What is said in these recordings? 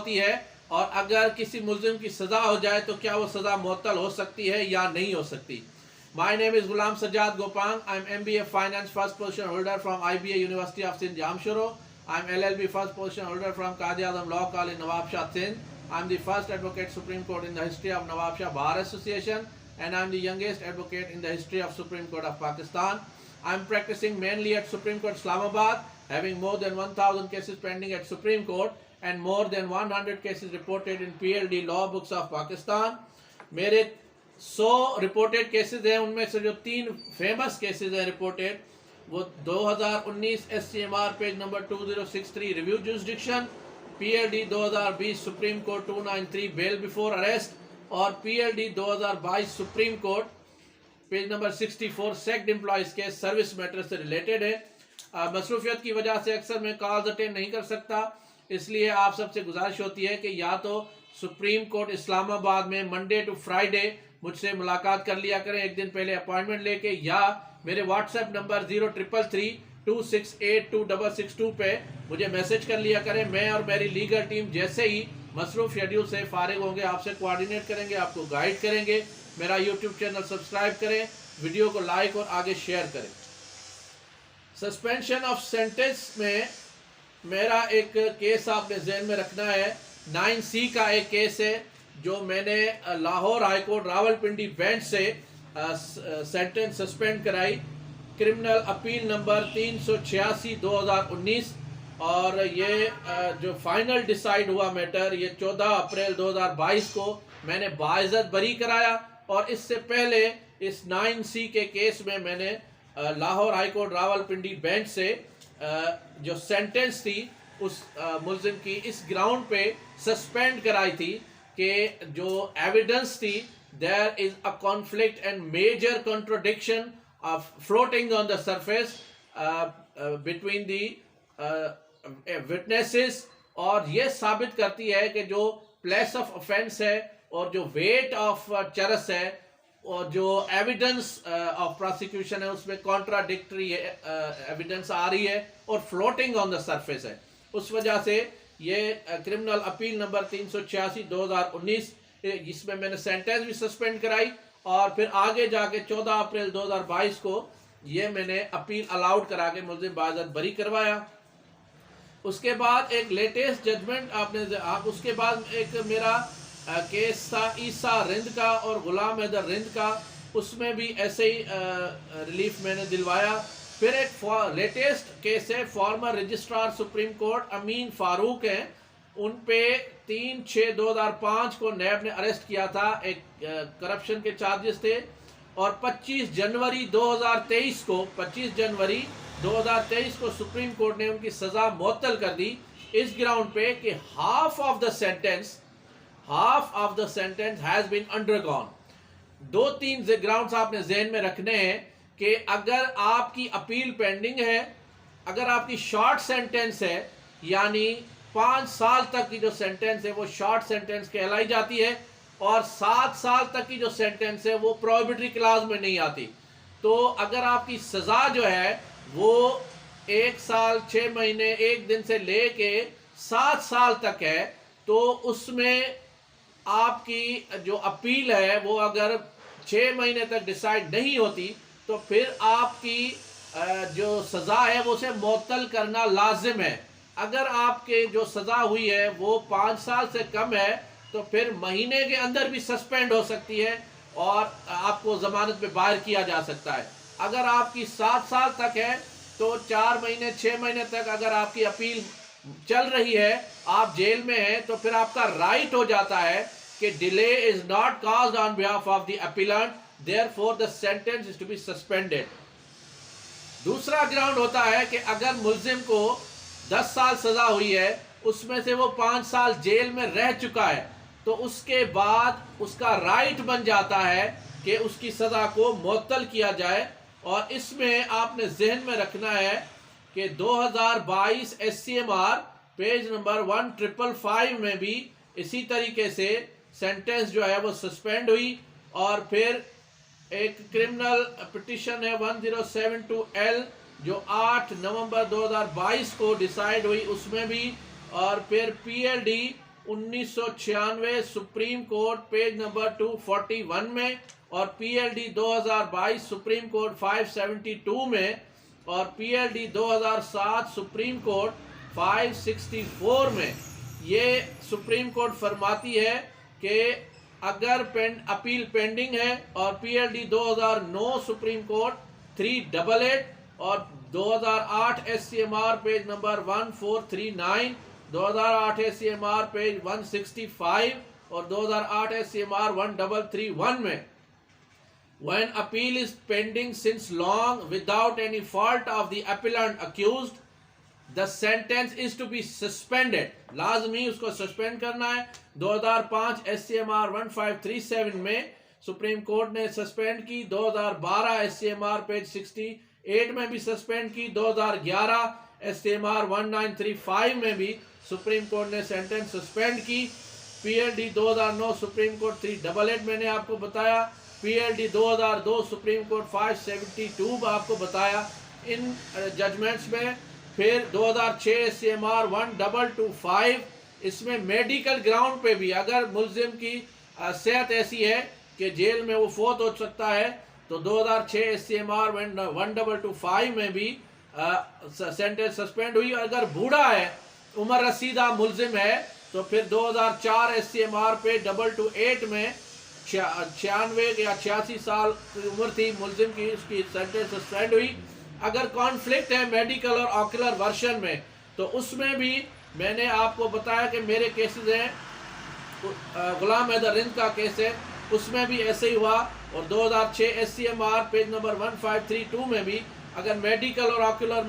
होती है और अगर किसी मुल्जिम की सज़ा हो जाए तो क्या वो सज़ा मुअत्तल हो सकती है या नहीं हो सकती। My name is Ghulam Sajjad Gopang. I am MBA finance first position holder from IBA university of Sindh Jamshoro. I am LLB first position holder from Quaid Azam law college Nawabshah Sindh. I am the first advocate supreme court in the history of Nawabshah bar association and I am the youngest advocate in the history of Supreme Court of Pakistan. I am practicing mainly at Supreme Court Islamabad, having more than 1000 cases pending at Supreme Court and more than 100 cases reported in PLD law books of Pakistan. मेरे 100 reported cases हैं, उनमें से जो 3 famous cases हैं reported वो 2019 SCMR page number 2063 review jurisdiction, PLD 2020 Supreme Court 293 bail before arrest और PLD 2022 supreme court page number 64 sect employees के service matter से रिलेटेड है। मसरूफियत की वजह से अक्सर मैं कॉल्स अटेंड नहीं कर सकता, इसलिए आप सबसे गुजारिश होती है कि या तो सुप्रीम कोर्ट इस्लामाबाद में मंडे टू फ्राइडे मुझसे मुलाकात कर लिया करें एक दिन पहले अपॉइंटमेंट लेके, या मेरे व्हाट्सएप नंबर 0333268262 पे मुझे मैसेज कर लिया करें। मैं और मेरी लीगल टीम जैसे ही मसरूफ शेड्यूल से फारिग होंगे आपसे कोऑर्डिनेट करेंगे, आपको गाइड करेंगे। मेरा यूट्यूब चैनल सब्सक्राइब करें, वीडियो को लाइक और आगे शेयर करें। सस्पेंशन ऑफ सेंटेंस में मेरा एक केस आपने जहन में रखना है। 9C का एक केस है जो मैंने लाहौर हाईकोर्ट रावलपिंडी बेंच से सेंटेंस सस्पेंड कराई, क्रिमिनल अपील नंबर 386 2019, और ये जो फाइनल डिसाइड हुआ मैटर ये 14 अप्रैल 2022 को मैंने बाइज्जत बरी कराया। और इससे पहले इस 9C के केस में मैंने लाहौर हाईकोर्ट रावलपिंडी बेंच से जो सेंटेंस थी उस मुल्जिम की इस ग्राउंड पे सस्पेंड कराई थी कि जो एविडेंस थी there is a conflict and major contradiction of floating on the surface between the witnesses, और ये साबित करती है कि जो प्लेस ऑफ ऑफेंस है और जो वेट ऑफ चरस है और जो एविडेंस ऑफ प्रोसिक्यूशन है उसमें कॉन्ट्राडिक्टरी एविडेंस आ रही है और फ्लोटिंग ऑन द सरफेस है। उस वजह से ये क्रिमिनल अपील नंबर 386 2019 जिसमें मैंने सेंटेंस भी सस्पेंड कराई और फिर आगे जाके 14 अप्रैल 2022 को ये मैंने अपील अलाउड करा के मुल्जिम बाइज्जत बरी करवाया। उसके बाद एक लेटेस्ट जजमेंट आप उसके बाद एक मेरा केस था ईसा रिंद का और गुलाम हैदर रिंद का, उसमें भी ऐसे ही रिलीफ मैंने दिलवाया। फिर एक लेटेस्ट केस है फॉर्मर रजिस्ट्रार सुप्रीम कोर्ट अमीन फारूक हैं, उन पे 3/6/2005 को नैब ने अरेस्ट किया था, एक करप्शन के चार्जेस थे, और 25 जनवरी 2023 को सुप्रीम कोर्ट ने उनकी सजा मुअत्तल कर दी इस ग्राउंड पे कि half of the sentence has been undergone. 2-3 grounds आपने जहन में रखने हैं कि अगर आपकी अपील पेंडिंग है, अगर आपकी शॉर्ट सेंटेंस है यानी 5 साल तक की जो सेंटेंस है वो शॉर्ट सेंटेंस कहलाई जाती है, और 7 साल तक की जो सेंटेंस है वो प्रोहिबिटरी क्लास में नहीं आती। तो अगर आपकी सज़ा जो है वो 1 साल 6 महीने 1 दिन से लेके 7 साल तक है, तो उसमें आपकी जो अपील है वो अगर 6 महीने तक डिसाइड नहीं होती तो फिर आपकी जो सज़ा है वो उसे मुअत्तल करना लाजिम है। अगर आपके जो सज़ा हुई है वो 5 साल से कम है तो फिर महीने के अंदर भी सस्पेंड हो सकती है और आपको ज़मानत में बाहर किया जा सकता है। अगर आपकी 7 साल तक है तो 4 महीने 6 महीने तक अगर आपकी अपील चल रही है, आप जेल में हैं, तो फिर आपका राइट हो जाता है कि delay is not caused on behalf of the appellant, therefore the sentence is to be suspended. दूसरा ग्राउंड होता है कि अगर मुल्जिम को 10 साल सजा हुई है, उसमें से वो 5 साल जेल में रह चुका है, तो उसके बाद उसका राइट बन जाता है कि उसकी सजा को मुअत्तल किया जाए। और इसमें आपने जहन में रखना है कि 2022 SCMR पेज नंबर 1555 में भी इसी तरीके से सेंटेंस जो है वो सस्पेंड हुई, और फिर एक क्रिमिनल पिटिशन है 1072L जो 8 नवंबर 2022 को डिसाइड हुई, उसमें भी, और फिर PLD 1996 supreme court page number 241 में, और PLD 2022 सुप्रीम कोर्ट 572 में, और PLD 2007 सुप्रीम कोर्ट 564 में। ये सुप्रीम कोर्ट फरमाती है कि अगर अपील पेंडिंग है, और PLD 2009 सुप्रीम कोर्ट 388 और 2008 SCMR page number 1439, 2008 SCMR page 165 और 2008 SCMR 1331 में, when appeal is pending since long without any fault of the appellant accused, the sentence is to be suspended. लाजमी उसको सस्पेंड करना है। 2005 SCMR 1537 में सुप्रीम कोर्ट ने suspend की, 2012 SCMR पेज 68 में भी सस्पेंड की, 2011 SCMR 1935 में भी सुप्रीम कोर्ट ने सेंटेंस सस्पेंड की। PLD 2009 सुप्रीम कोर्ट 388 मैंने आपको बताया, PLD 2002 सुप्रीम कोर्ट 572 आपको बताया इन जजमेंट्स में। फिर 2006 SCMR 1225, इसमें मेडिकल ग्राउंड पे भी अगर मुलजिम की सेहत ऐसी है कि जेल में वो फोत हो सकता है, तो 2006 SCMR 1225 में भी सेंटेंस सस्पेंड हुई। अगर बूढ़ा है, उम्र रसीदा मुलजिम है, तो फिर 2004 SCMR पे 228 में 96 या 86 साल की उम्र थी मुलजिम की, उसकी सेंटेंस सस्पेंड हुई। अगर कॉन्फ्लिक्ट है मेडिकल और ऑक्यूलर वर्शन में, तो उसमें भी मैंने आपको बताया कि मेरे केसेस हैं, गुलाम हैदर रिंद का केस है, उसमें भी ऐसे ही हुआ। और 2006 SCMR पेज नंबर 1532 में भी अगर मेडिकल और ऑक्यूलर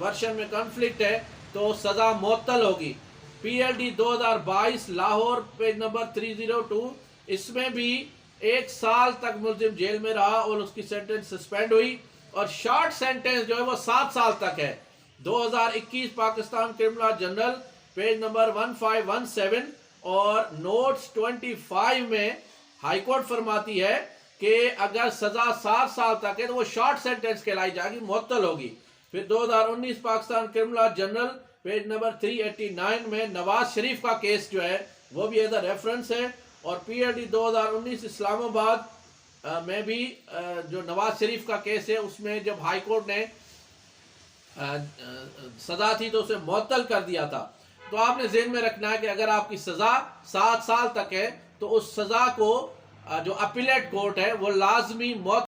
वर्शन में कॉन्फ्लिक्ट है तो सज़ा मुअत्तल होगी। PLD 2022 लाहौर पेज नंबर 302, इसमें भी 1 साल तक मुलजिम जेल में रहा और उसकी सेंटेंस सस्पेंड हुई। और शॉर्ट सेंटेंस जो है वो 7 साल तक है। 2021 Pakistan criminal general page number 1517 और नोट्स 25 में हाई कोर्ट फरमाती है कि अगर सजा 7 साल तक है तो वो शॉर्ट सेंटेंस कहलाई जाएगी, मुअत्तल होगी। फिर 2019 Pakistan criminal general page number 389 में नवाज शरीफ का केस जो है वो भी एज अ रेफरेंस है। और PLD 2019 इस्लामाबाद में भी जो नवाज शरीफ का केस है, उसमें जब हाई कोर्ट ने सजा थी तो उसे मुअत्तल कर दिया था। तो आपने ज़हन में रखना है कि अगर आपकी सजा 7 साल तक है तो उस सजा को जो अपीलेट कोर्ट है वो लाजमी मौत